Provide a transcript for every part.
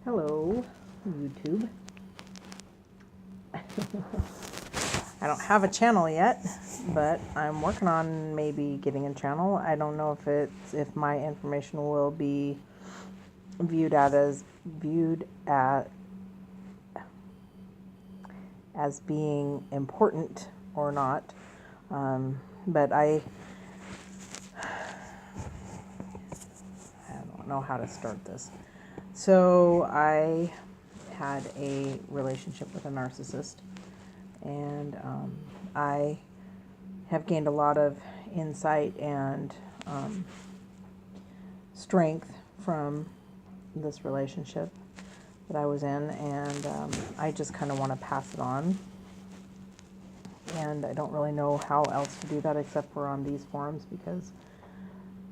Hello, YouTube. I don't have a channel yet, but I'm working on maybe getting a channel. I don't know if my information will be viewed as being important or not. But I don't know how to start this. So I had a relationship with a narcissist, and I have gained a lot of insight and strength from this relationship that I was in, and I just kind of want to pass it on. And I don't really know how else to do that except for on these forums, because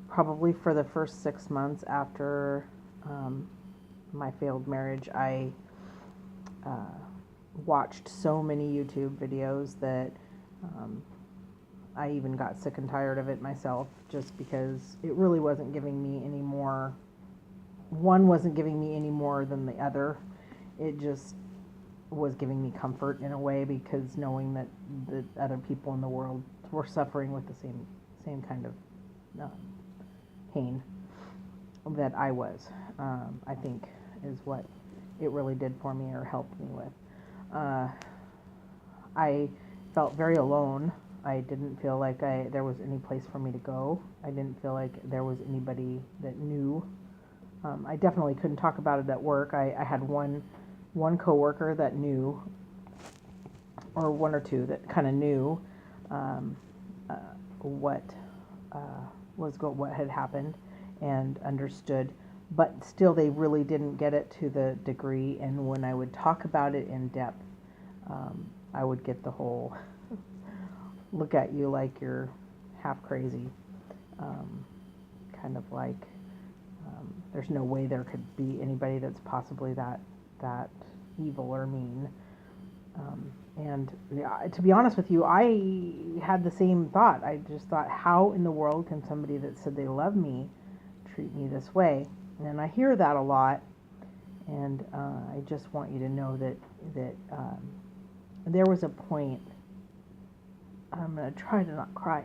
probably for the first 6 months after my failed marriage, I watched so many YouTube videos that I even got sick and tired of it myself, just because it really wasn't giving me any more. One wasn't giving me any more than the other. It just was giving me comfort in a way, because knowing that the other people in the world were suffering with the same kind of pain that I was, I think is what it really did for me, or helped me with. I felt very alone. I didn't feel like there was any place for me to go. I didn't feel like there was anybody that knew. I definitely couldn't talk about it at work. I had one coworker that knew, or one or two that kind of knew what had happened and understood, but still they really didn't get it to the degree. And when I would talk about it in depth, I would get the whole look at you like you're half crazy, kind of like there's no way there could be anybody that's possibly that evil or mean. And to be honest with you, I had the same thought. I just thought, how in the world can somebody that said they love me treat me this way? And I hear that a lot, and I just want you to know that there was a point. I'm going to try to not cry.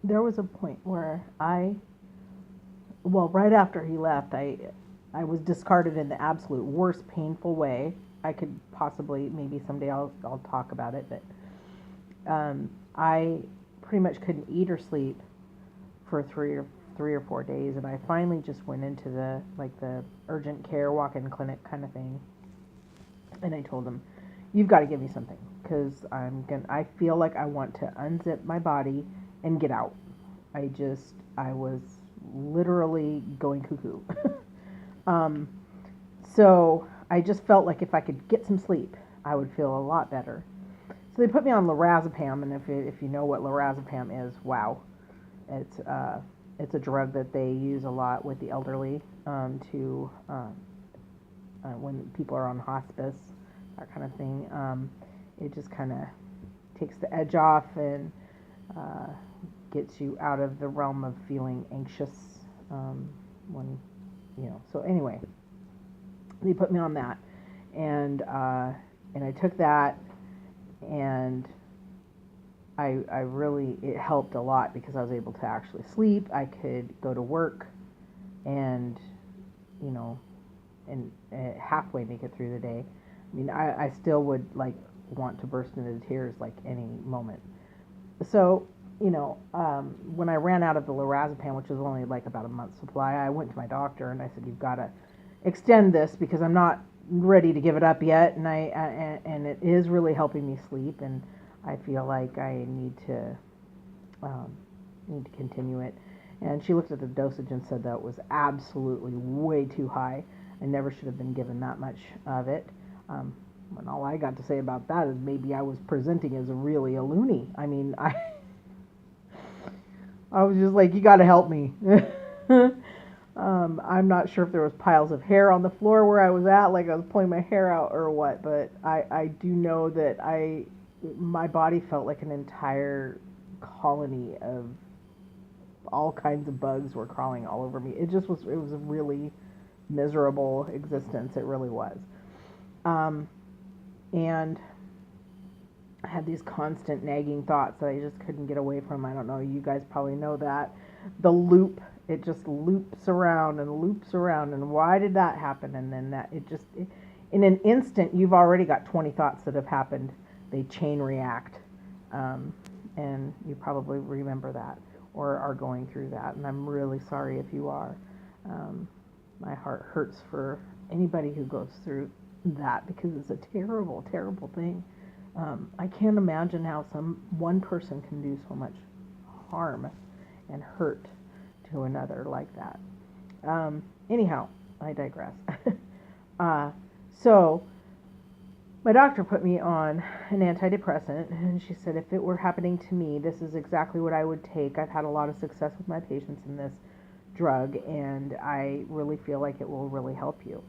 There was a point where right after he left, I was discarded in the absolute worst painful way I could possibly. Maybe someday I'll talk about it, but I pretty much couldn't eat or sleep for three or 4 days, and I finally just went into the urgent care walk-in clinic kind of thing, and I told him, "You've got to give me something, because I feel like I want to unzip my body and get out." I was literally going cuckoo. So I just felt like if I could get some sleep, I would feel a lot better. So they put me on lorazepam, and if you know what lorazepam is, wow, it's a drug that they use a lot with the elderly, to when people are on hospice, that kind of thing. It just kind of takes the edge off and gets you out of the realm of feeling anxious when. So anyway, they put me on that, and I took that, and I really, it helped a lot, because I was able to actually sleep. I could go to work and halfway make it through the day. I mean, I still would want to burst into tears any moment. So when I ran out of the lorazepam, which was only about a month's supply, I went to my doctor and I said, "You've got to extend this, because I'm not ready to give it up yet, and and it is really helping me sleep, and I feel like I need to continue it." And she looked at the dosage and said that it was absolutely way too high. I never should have been given that much of it. And all I got to say about that is maybe I was presenting as really a loony. I mean, I was just like, "You got to help me." I'm not sure if there was piles of hair on the floor where I was at, like I was pulling my hair out or what, but I do know that my body felt like an entire colony of all kinds of bugs were crawling all over me. It was really miserable existence. It really was. And I had these constant nagging thoughts that I just couldn't get away from. I don't know, you guys probably know that. The loop, it just loops around and loops around, and why did that happen? And then in an instant, you've already got 20 thoughts that have happened. They chain react, and you probably remember that or are going through that, and I'm really sorry if you are. My heart hurts for anybody who goes through that, because it's a terrible, terrible thing. I can't imagine how one person can do so much harm and hurt to another like that. Anyhow, I digress. So my doctor put me on an antidepressant, and she said if it were happening to me, this is exactly what I would take. I've had a lot of success with my patients in this drug, and I really feel like it will really help you.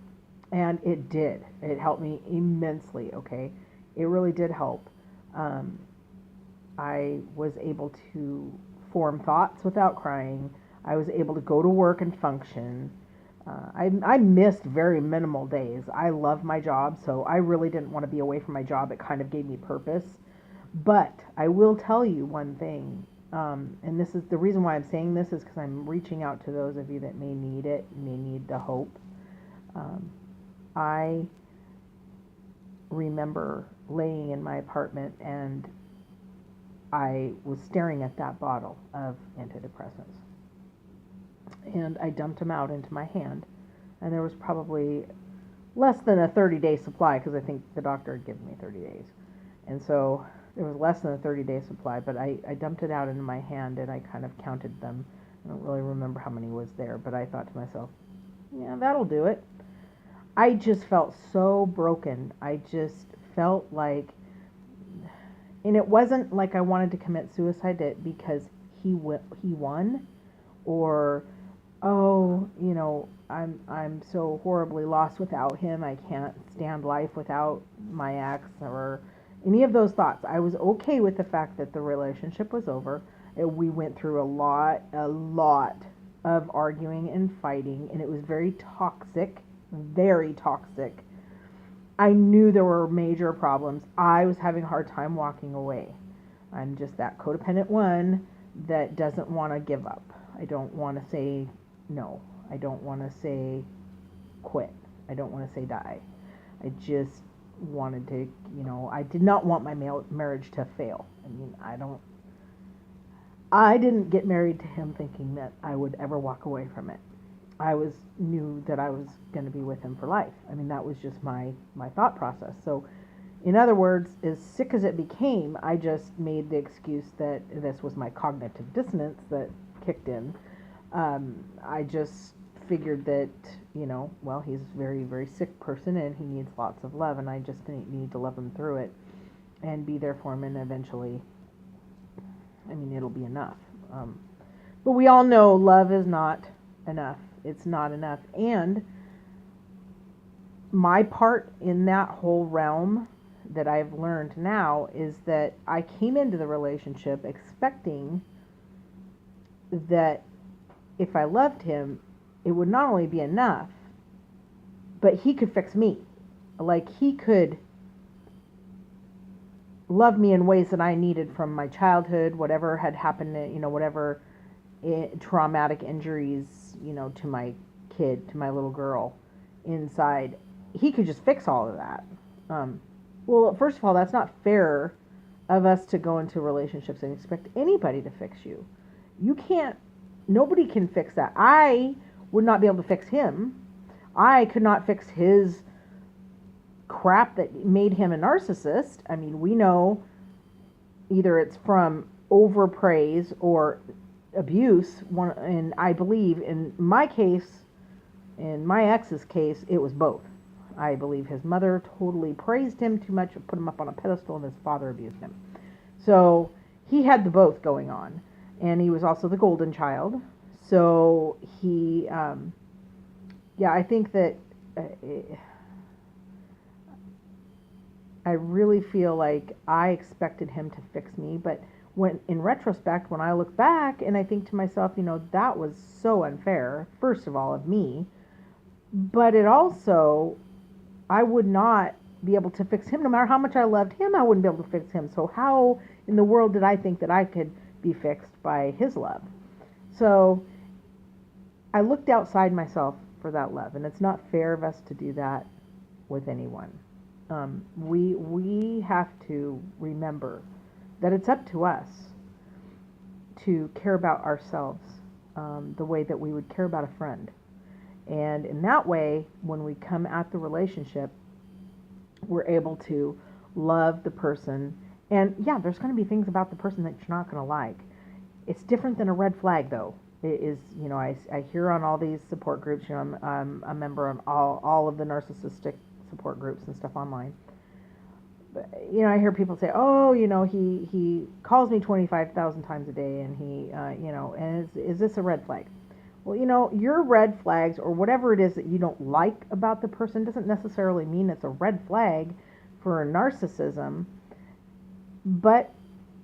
And it did. It helped me immensely, okay? It really did help. I was able to form thoughts without crying. I was able to go to work and function. I missed very minimal days. I love my job, so I really didn't want to be away from my job. It kind of gave me purpose. But I will tell you one thing, and this is the reason why I'm saying this, is because I'm reaching out to those of you that may need it, may need the hope. I remember laying in my apartment, and I was staring at that bottle of antidepressants. And I dumped them out into my hand. And there was probably less than a 30-day supply, because I think the doctor had given me 30 days. And so there was less than a 30-day supply, but I dumped it out into my hand, and I kind of counted them. I don't really remember how many was there, but I thought to myself, yeah, that'll do it. I just felt so broken. I just felt like, and it wasn't like I wanted to commit suicide because he won, or, oh, you know, I'm so horribly lost without him. I can't stand life without my ex, or any of those thoughts. I was okay with the fact that the relationship was over. We went through a lot of arguing and fighting, and it was very toxic. Very toxic. I knew there were major problems. I was having a hard time walking away. I'm just that codependent one that doesn't want to give up. I don't want to say no. I don't want to say quit. I don't want to say die. I just wanted to, I did not want my marriage to fail. I mean, I didn't get married to him thinking that I would ever walk away from it. I knew that I was going to be with him for life. I mean, that was just my thought process. So, in other words, as sick as it became, I just made the excuse that this was my cognitive dissonance that kicked in. I just figured that, well, he's a very, very sick person and he needs lots of love, and I just need to love him through it and be there for him, and eventually, it'll be enough. But we all know love is not enough. It's not enough. And my part in that whole realm that I've learned now is that I came into the relationship expecting that if I loved him, it would not only be enough, but he could fix me. Like, he could love me in ways that I needed from my childhood, whatever had happened, whatever traumatic injuries, to my kid, to my little girl inside. He could just fix all of that. Well, first of all, that's not fair of us to go into relationships and expect anybody to fix you. You can't, nobody can fix that. I would not be able to fix him. I could not fix his crap that made him a narcissist. I mean, we know either it's from overpraise or abuse, and I believe in my case, in my ex's case, it was both. I believe his mother totally praised him too much, put him up on a pedestal, and his father abused him. So he had the both going on, and he was also the golden child. So he, I think that I really feel like I expected him to fix me, but when in retrospect, when I look back and I think to myself, that was so unfair, first of all, of me, But it also, I would not be able to fix him. No matter how much I loved him, I wouldn't be able to fix him. So how in the world did I think that I could be fixed by his love? So I looked outside myself for that love, and it's not fair of us to do that with anyone. We have to remember that it's up to us to care about ourselves the way that we would care about a friend. And in that way, when we come at the relationship, we're able to love the person. And yeah, there's going to be things about the person that you're not going to like. It's different than a red flag, though. It is, I hear on all these support groups, I'm a member of all of the narcissistic support groups and stuff online. But, I hear people say, oh, he calls me 25,000 times a day, and and is this a red flag? Well, your red flags or whatever it is that you don't like about the person doesn't necessarily mean it's a red flag for narcissism. But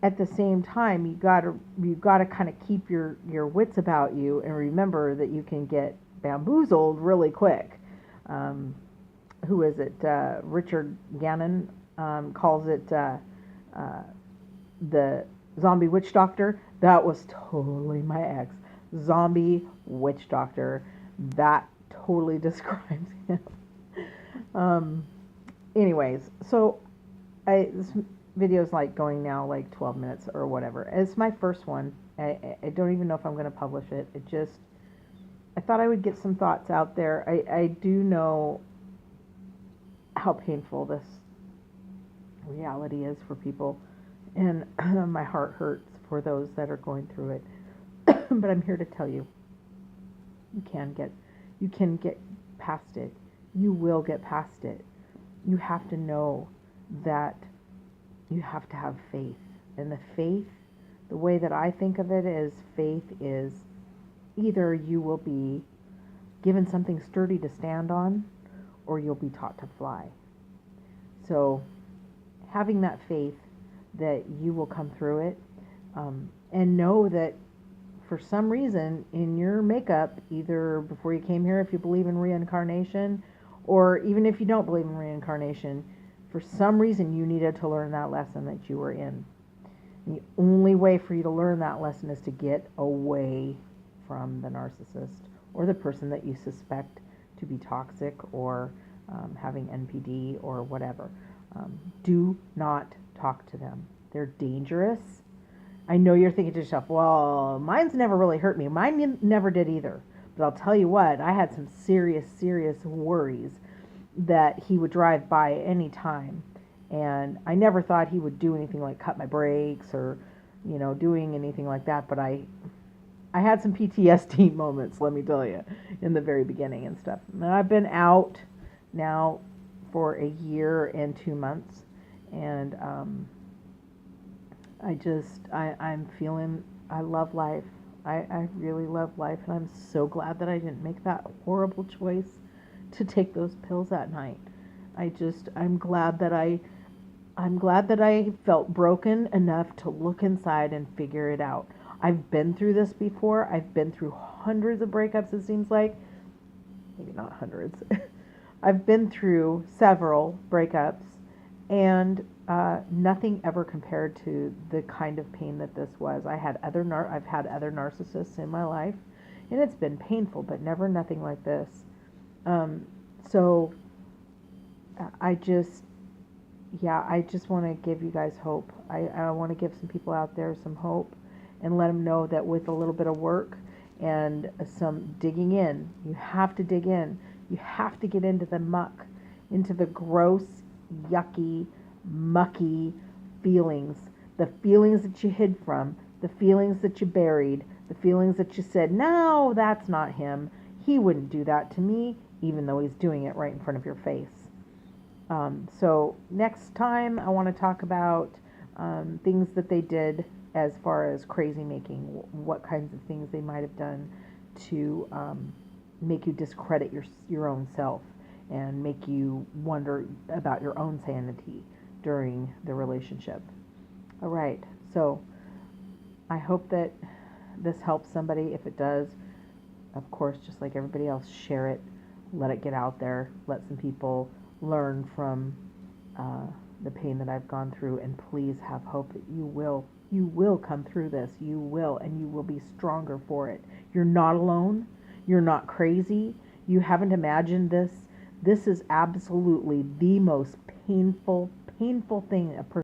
at the same time, you gotta kind of keep your wits about you and remember that you can get bamboozled really quick. Who is it? Richard Gannon calls it the zombie witch doctor. That was totally my ex. Zombie witch doctor. That totally describes him. Anyways, so this video's like going now like 12 minutes or whatever. It's my first one. I don't even know if I'm going to publish it. I thought I would get some thoughts out there. I do know how painful this reality is for people, and my heart hurts for those that are going through it. But I'm here to tell you, you can get past it. You will get past it. You have to know that you have to have faith. And the way that I think of it is, faith is either you will be given something sturdy to stand on, or you'll be taught to fly. So having that faith that you will come through it, and know that for some reason in your makeup, either before you came here, if you believe in reincarnation, or even if you don't believe in reincarnation, for some reason you needed to learn that lesson that you were in. And the only way for you to learn that lesson is to get away from the narcissist or the person that you suspect to be toxic or having NPD or whatever. Do not talk to them. They're dangerous. I know you're thinking to yourself, well, mine's never really hurt me. Mine never did either. But I'll tell you what, I had some serious worries that he would drive by any time. And I never thought he would do anything like cut my brakes or, doing anything like that. But I had some PTSD moments, let me tell you, in the very beginning and stuff. And I've been out now for a year and 2 months. And I'm feeling, I love life. I really love life, and I'm so glad that I didn't make that horrible choice to take those pills that night. I'm glad that I felt broken enough to look inside and figure it out. I've been through this before. I've been through hundreds of breakups, it seems like. Maybe not hundreds. I've been through several breakups, and nothing ever compared to the kind of pain that this was. I've had other narcissists in my life, and it's been painful, but never nothing like this. So I just want to give you guys hope. I want to give some people out there some hope and let them know that with a little bit of work and some digging in, you have to dig in. You have to get into the muck, into the gross, yucky, mucky feelings, the feelings that you hid from, the feelings that you buried, the feelings that you said, no, that's not him. He wouldn't do that to me, even though he's doing it right in front of your face. So next time I want to talk about things that they did as far as crazy making, what kinds of things they might have done to make you discredit your own self and make you wonder about your own sanity during the relationship. All right, so I hope that this helps somebody. If it does, of course, just like everybody else, share it. let it get out there, let some people learn from the pain that I've gone through, and please have hope that you will come through this. You will, and you will be stronger for it. You're not alone. You're not crazy. You haven't imagined this. This is absolutely the most painful thing a person